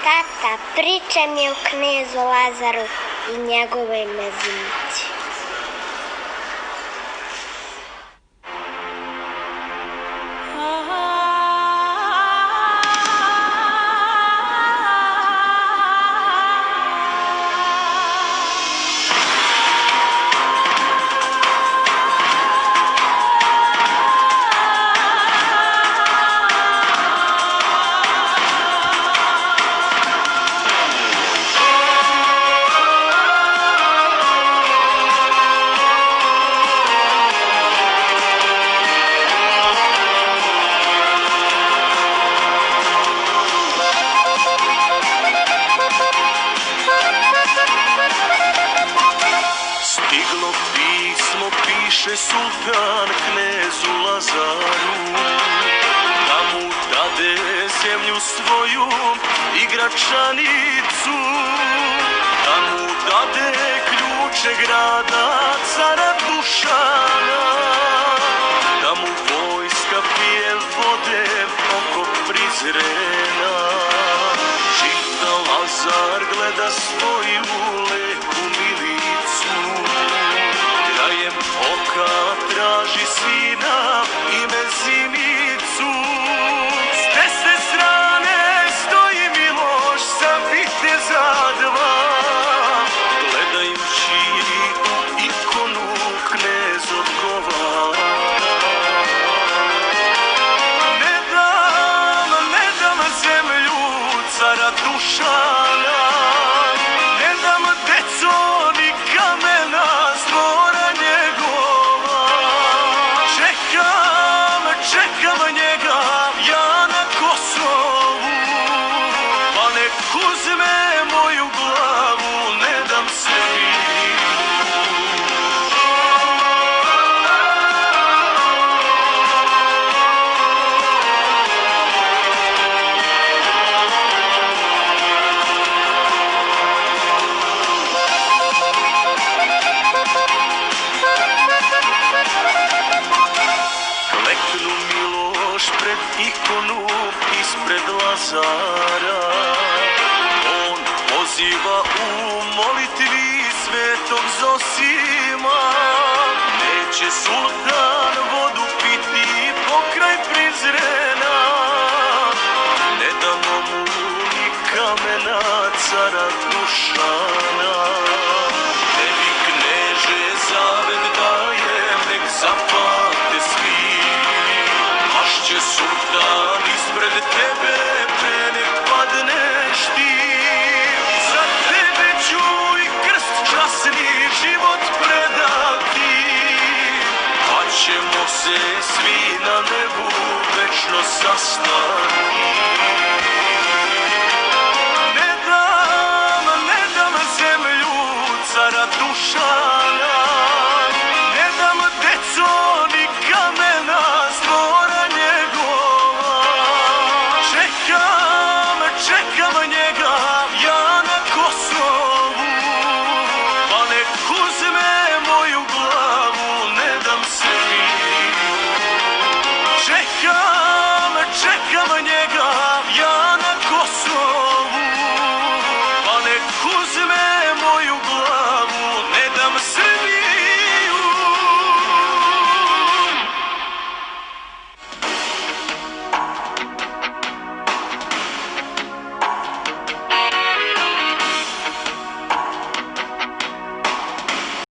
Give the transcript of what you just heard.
Tata, priča mi o knezu Lazaru i njegovoj mezimici. Piše sultan knezu Lazaru, da mu dade zemlju svoju i Gračanicu, da mu dade ključe grada cara Dušana, da mu vojska pije vode oko Prizrena. Čita Lazar gleda svoju lepu milicu, krajem oka traži sina i mezimicu. S desne strane stoji Miloš sa viteza dva, gledajući u ikonu knez odgovara: ne dam zemlju cara Dušana, ne dam deco ni kamena s dvora njegova. Čekam njega ja na Kosovu, pa nek uzme moju glavu, ne dam sebi. Kleknu Miloš pred ikonu ispred Lazara, on poziva u molitvi svetog Zosima. Neće sultan vodu piti pokraj Prizrena, ne damo mu ni kamena cara Dušana. Tebi kneže zavet dajem, nek zapamte svi, pašće sultan ispred tebe pre nek padneš ti. Za tebe ću i krst časni život predati, pa ćemo se svi na nebu večno sastati.